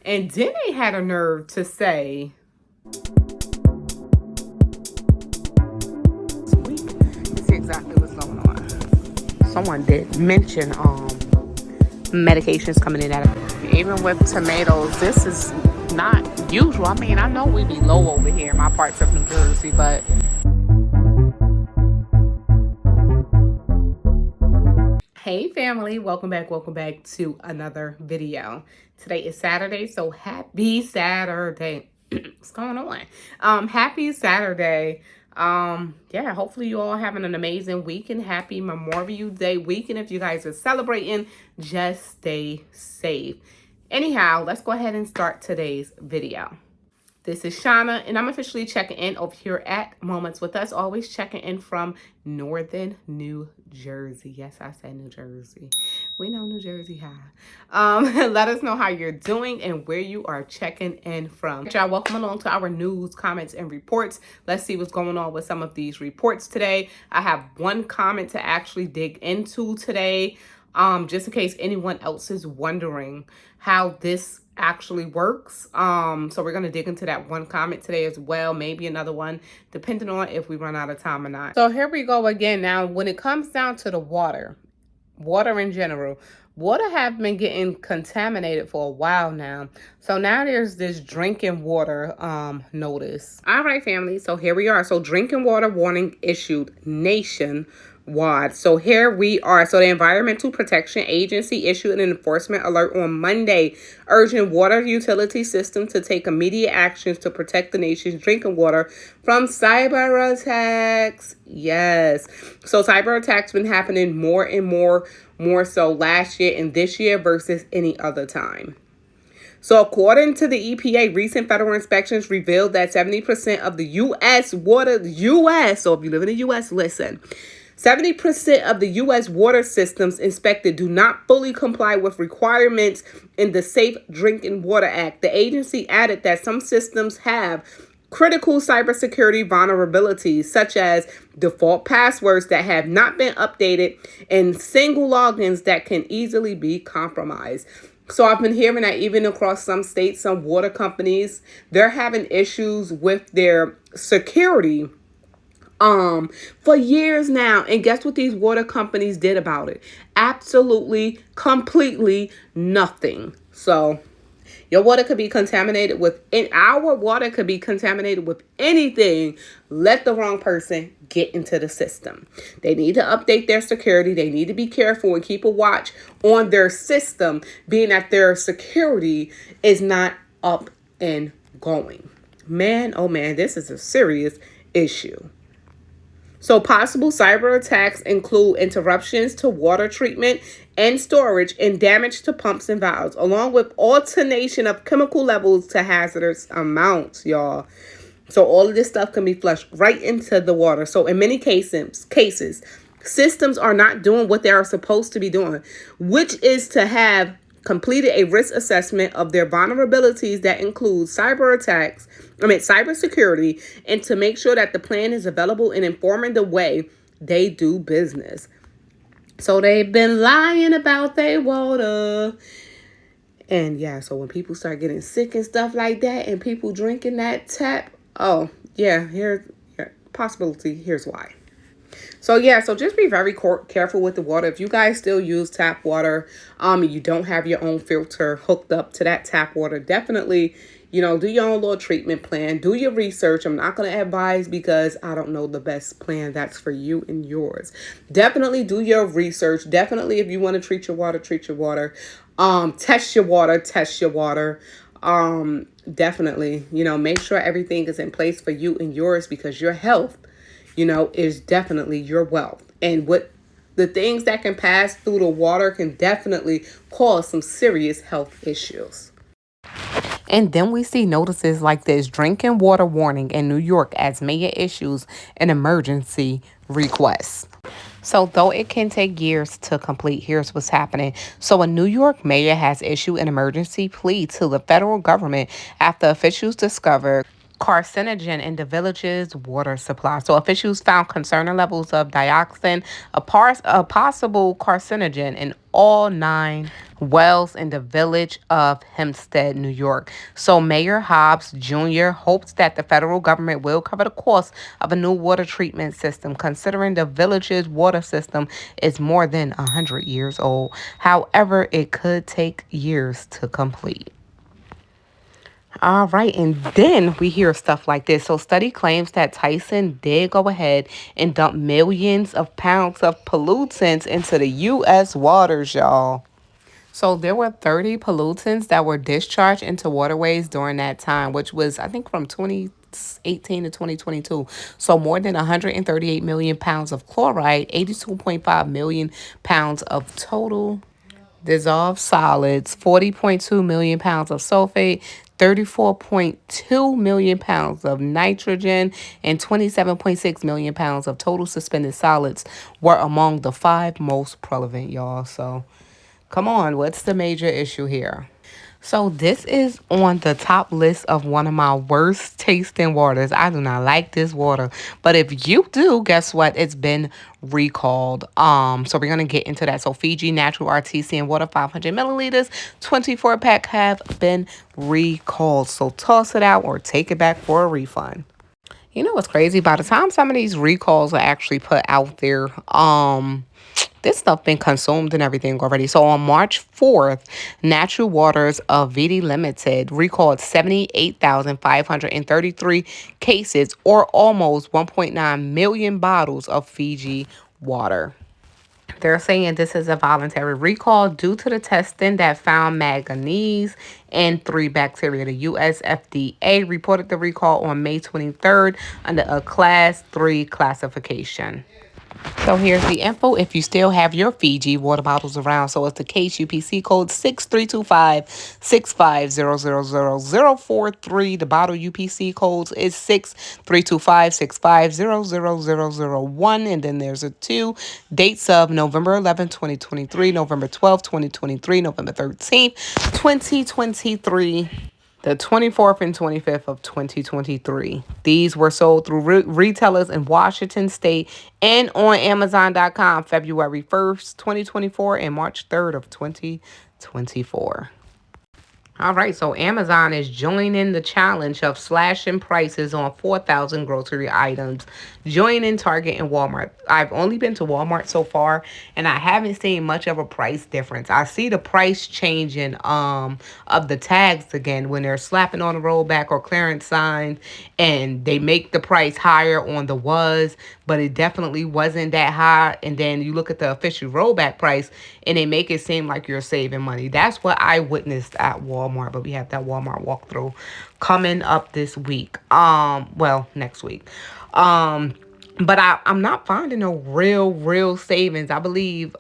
And then they had a nerve to say, let's see exactly what's going on. Someone did mention medications coming in at it. Even with tomatoes, this is not usual. I mean, I know we be low over here in my parts of New Jersey, but hey family, welcome back to another video. Today is Saturday, so happy Saturday. What's going on? Happy Saturday. Yeah, hopefully you all having an amazing weekend. Happy Memorial Day weekend. If you guys are celebrating, just stay safe. Anyhow, let's go ahead and start today's video. This is Shauna, and I'm officially checking in over here at Moments with Us, always checking in from Northern New Jersey. Yes, I said New Jersey. We know New Jersey high. Let us know how you're doing and where you are checking in from. Y'all, welcome along to our news, comments, and reports. Let's see what's going on with some of these reports today. I have one comment to actually dig into today, just in case anyone else is wondering how this actually works. So we're going to dig into that one comment today as well, maybe another one, depending on if we run out of time or not. So here we go again. Now, when it comes down to the water in general, water have been getting contaminated for a while now. So now there's this drinking water notice. All right, family. So here we are. So drinking water warning issued nationwide. So here we are. So the Environmental Protection Agency issued an enforcement alert on Monday, urging water utility systems to take immediate actions to protect the nation's drinking water from cyber attacks. Yes. So cyber attacks been happening more and more so last year and this year versus any other time. So according to the EPA, recent federal inspections revealed that 70% of the U.S. so if you live in the U.S., listen, 70% of the U.S. water systems inspected do not fully comply with requirements in the Safe Drinking Water Act. The agency added that some systems have critical cybersecurity vulnerabilities, such as default passwords that have not been updated and single logins that can easily be compromised. So I've been hearing that even across some states, some water companies, they're having issues with their security for years now. And guess what these water companies did about it? Absolutely, completely nothing. So your water could be contaminated with, our water could be contaminated with anything. Let the wrong person get into the system. They need to update their security. They need to be careful and keep a watch on their system, being that their security is not up and going. Man, oh man, this is a serious issue. So possible cyber attacks include interruptions to water treatment and storage and damage to pumps and valves, along with alternation of chemical levels to hazardous amounts, y'all. So all of this stuff can be flushed right into the water. So in many cases, systems are not doing what they are supposed to be doing, which is to have completed a risk assessment of their vulnerabilities that include cybersecurity, and to make sure that the plan is available and informing the way they do business. So they've been lying about their water. And yeah, so when people start getting sick and stuff like that and people drinking that tap, oh yeah, here's possibility. Here's why. So yeah, so just be very careful with the water. If you guys still use tap water, you don't have your own filter hooked up to that tap water, definitely, do your own little treatment plan. Do your research. I'm not going to advise because I don't know the best plan that's for you and yours. Definitely do your research. Definitely, if you want to treat your water, test your water. Definitely, make sure everything is in place for you and yours, because your health, is definitely your wealth. And what the things that can pass through the water can definitely cause some serious health issues. And then we see notices like this: drinking water warning in New York as mayor issues an emergency request. So though it can take years to complete, here's what's happening. So a New York mayor has issued an emergency plea to the federal government after officials discovered carcinogen in the village's water supply. So officials found concerning levels of dioxin, a possible carcinogen, in all 9 wells in the village of Hempstead, New York. So Mayor Hobbs Jr. hopes that the federal government will cover the cost of a new water treatment system, considering the village's water system is more than 100 years old. However, it could take years to complete. All right, and then we hear stuff like this. So, study claims that Tyson did go ahead and dump millions of pounds of pollutants into the U.S. waters, y'all. So, there were 30 pollutants that were discharged into waterways during that time, which was, I think, from 2018 to 2022. So, more than 138 million pounds of chloride, 82.5 million pounds of total dissolved solids, 40.2 million pounds of sulfate, 34.2 million pounds of nitrogen, and 27.6 million pounds of total suspended solids were among the 5 most prevalent, y'all. So, come on, what's the major issue here? So this is on the top list of one of my worst tasting waters. I do not like this water. But if you do, guess what? It's been recalled. So we're gonna get into that. So Fiji Natural Artesian Water 500 milliliters, 24 pack have been recalled. So toss it out or take it back for a refund. You know what's crazy? By the time some of these recalls are actually put out there, this stuff been consumed and everything already. So on March 4th, Natural Waters of VD Limited recalled 78,533 cases, or almost 1.9 million bottles of Fiji water. They're saying this is a voluntary recall due to the testing that found manganese in 3 bacteria. The US FDA reported the recall on May 23rd under a Class 3 classification. So here's the info if you still have your Fiji water bottles around. So it's the case UPC code 6325-6500043. The bottle UPC codes is 6325-6500001. And then there's a 2. Dates of November 11th, 2023, November 12th, 2023, November 13th, 2023. The 24th and 25th of 2023. These were sold through retailers in Washington State and on Amazon.com February 1st, 2024 and March 3rd of 2024. All right, so Amazon is joining the challenge of slashing prices on 4,000 grocery items, joining Target and Walmart. I've only been to Walmart so far, and I haven't seen much of a price difference. I see the price changing of the tags again when they're slapping on the rollback or clearance signs, and they make the price higher on the was, but it definitely wasn't that high. And then you look at the official rollback price, and they make it seem like you're saving money. That's what I witnessed at Walmart, but we have that Walmart walkthrough coming up this week. Well, next week. But I'm not finding no real savings. I believe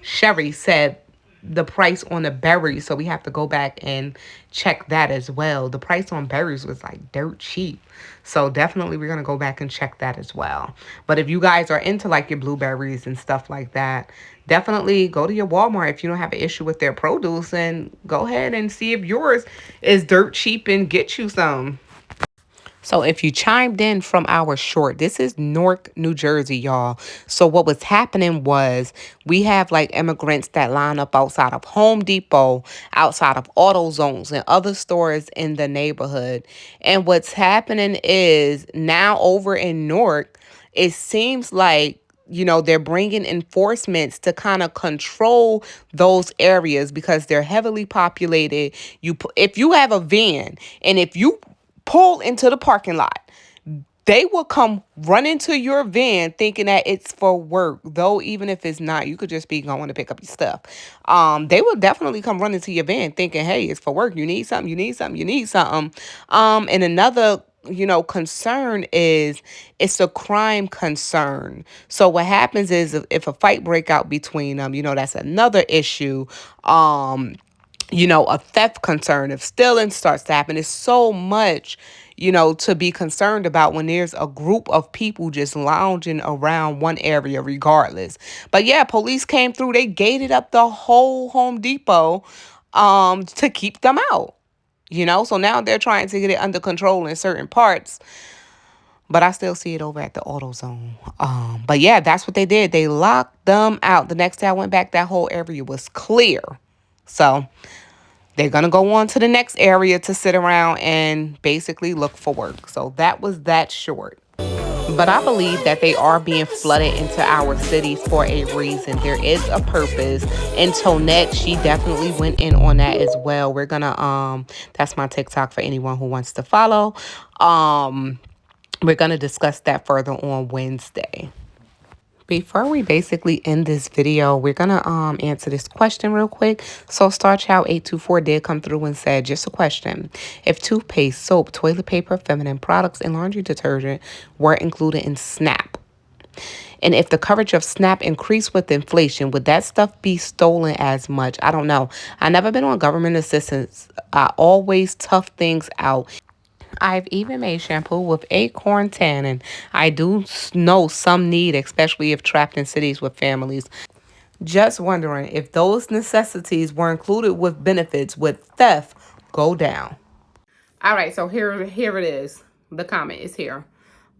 Sherry said the price on the berries, so we have to go back and check that as well. The price on berries was like dirt cheap. So definitely we're going to go back and check that as well. But if you guys are into like your blueberries and stuff like that, definitely go to your Walmart if you don't have an issue with their produce, and go ahead and see if yours is dirt cheap and get you some. So if you chimed in from our short, this is Newark, New Jersey, y'all. So what was happening was we have like immigrants that line up outside of Home Depot, outside of Auto Zones and other stores in the neighborhood. And what's happening is now over in Newark, it seems like they're bringing enforcements to kind of control those areas because they're heavily populated. If you have a van and if you pull into the parking lot, they will come run into your van thinking that it's for work, though even if it's not, you could just be going to pick up your stuff. They will definitely come run into your van thinking, hey, it's for work. You need something, you need something, you need something. And another concern is it's a crime concern. So what happens is if a fight break out between them, that's another issue. A theft concern, if stealing starts to happen, it's so much, to be concerned about when there's a group of people just lounging around one area regardless. But yeah, police came through, they gated up the whole Home Depot to keep them out. you know? So now they're trying to get it under control in certain parts, but I still see it over at the AutoZone. But yeah, that's what they did. They locked them out. The next day I went back, that whole area was clear. So they're going to go on to the next area to sit around and basically look for work. So that was that short. But I believe that they are being flooded into our cities for a reason. There is a purpose. And Tonette, she definitely went in on that as well. We're gonna that's my TikTok for anyone who wants to follow. We're gonna discuss that further on Wednesday. Before we basically end this video, we're going to answer this question real quick. So Star Child 824 did come through and said, just a question. If toothpaste, soap, toilet paper, feminine products, and laundry detergent were included in SNAP, and if the coverage of SNAP increased with inflation, would that stuff be stolen as much? I don't know. I never been on government assistance. I always tough things out. I've even made shampoo with acorn tannin. I do know some need, especially if trapped in cities with families. Just wondering if those necessities were included with benefits, would theft go down? All right, so here it is. The comment is here.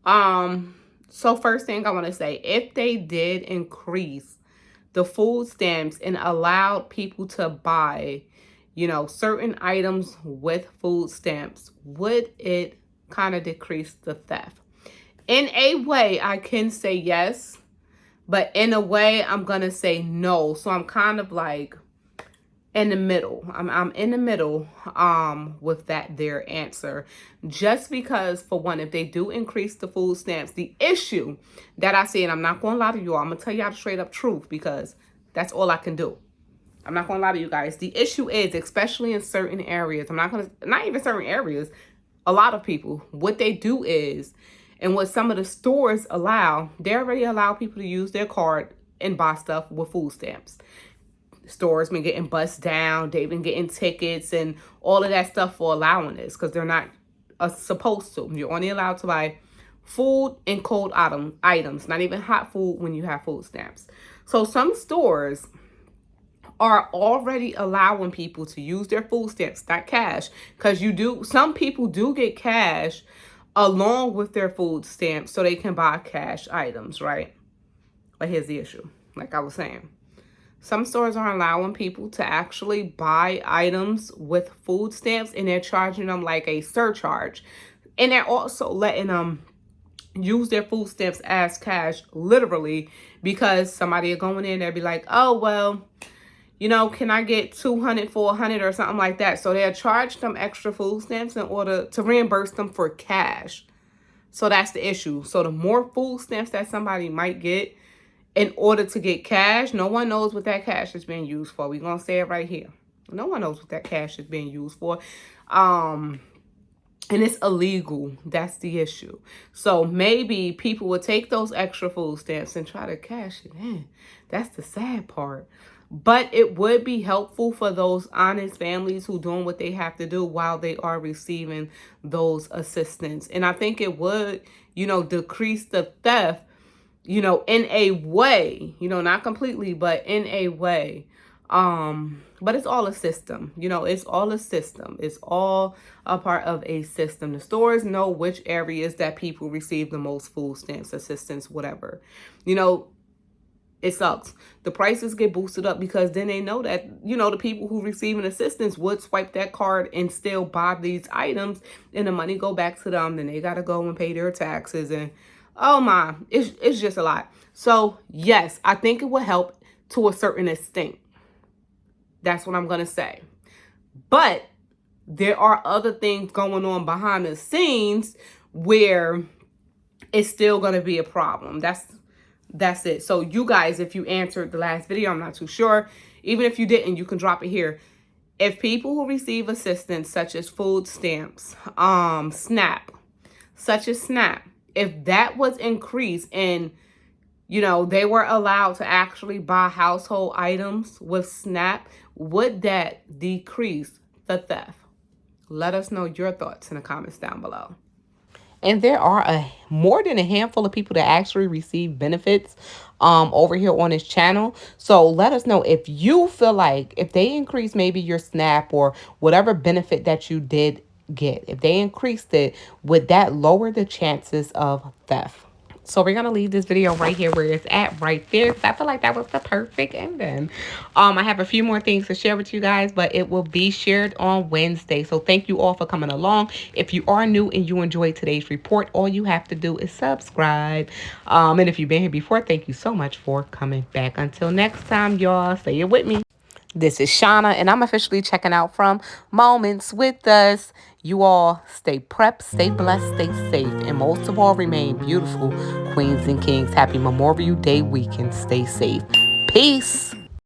So first thing I want to say, if they did increase the food stamps and allowed people to buy, you know, certain items with food stamps, would it kind of decrease the theft? In a way, I can say yes, but in a way, I'm going to say no. So I'm kind of like in the middle. I'm in the middle with that their answer. Just because, for one, if they do increase the food stamps, the issue that I see, and I'm not going to lie to you all, I'm going to tell y'all the straight up truth because that's all I can do. I'm not going to lie to you guys. The issue is, especially in certain areas, not even certain areas, a lot of people, what they do is, and what some of the stores allow, they already allow people to use their card and buy stuff with food stamps. Stores been getting bust down. They've been getting tickets and all of that stuff for allowing this because they're not supposed to. You're only allowed to buy food and cold items, not even hot food when you have food stamps. So some stores are already allowing people to use their food stamps, not cash, because some people do get cash along with their food stamps so they can buy cash items, right? But here's the issue. Like I was saying, some stores are allowing people to actually buy items with food stamps and they're charging them like a surcharge. And they're also letting them use their food stamps as cash, literally, because somebody are going in there be like, oh, well, you know, can I get 200 for 100 or something like that? So they'll charge them extra food stamps in order to reimburse them for cash. So that's the issue. So the more food stamps that somebody might get in order to get cash, no one knows what that cash is being used for. We're going to say it right here. No one knows what that cash is being used for. And it's illegal. That's the issue. So maybe people will take those extra food stamps and try to cash it in. That's the sad part. But it would be helpful for those honest families who doing what they have to do while they are receiving those assistance. And I think it would, you know, decrease the theft, you know, in a way, you know, not completely, but in a way. But it's all a system, you know, it's all a system. It's all a part of a system. The stores know which areas that people receive the most food stamps, assistance, whatever. You know, it sucks. The prices get boosted up because then they know that, you know, the people who receiving assistance would swipe that card and still buy these items and the money go back to them. Then they got to go and pay their taxes and, oh my, it's just a lot. So yes, I think it will help to a certain extent. That's what I'm going to say. But there are other things going on behind the scenes where it's still going to be a problem. That's it. So you guys, if you answered the last video, I'm not too sure. Even if you didn't, you can drop it here. If people who receive assistance such as food stamps, SNAP, if that was increased and, you know, they were allowed to actually buy household items with SNAP, would that decrease the theft? Let us know your thoughts in the comments down below. And there are more than a handful of people that actually receive benefits over here on this channel. So let us know if you feel like if they increase maybe your SNAP or whatever benefit that you did get, if they increased it, would that lower the chances of theft? So we're gonna leave this video right here where it's at right there. I feel like that was the perfect ending. I have a few more things to share with you guys, but it will be shared on Wednesday. So thank you all for coming along. If you are new and you enjoyed today's report, all you have to do is subscribe. And if you've been here before, thank you so much for coming back. Until next time, y'all, say it with me. This is Shauna, and I'm officially checking out from Moments with Us. You all stay prepped, stay blessed, stay safe, and most of all, remain beautiful, queens and kings. Happy Memorial Day weekend. Stay safe. Peace.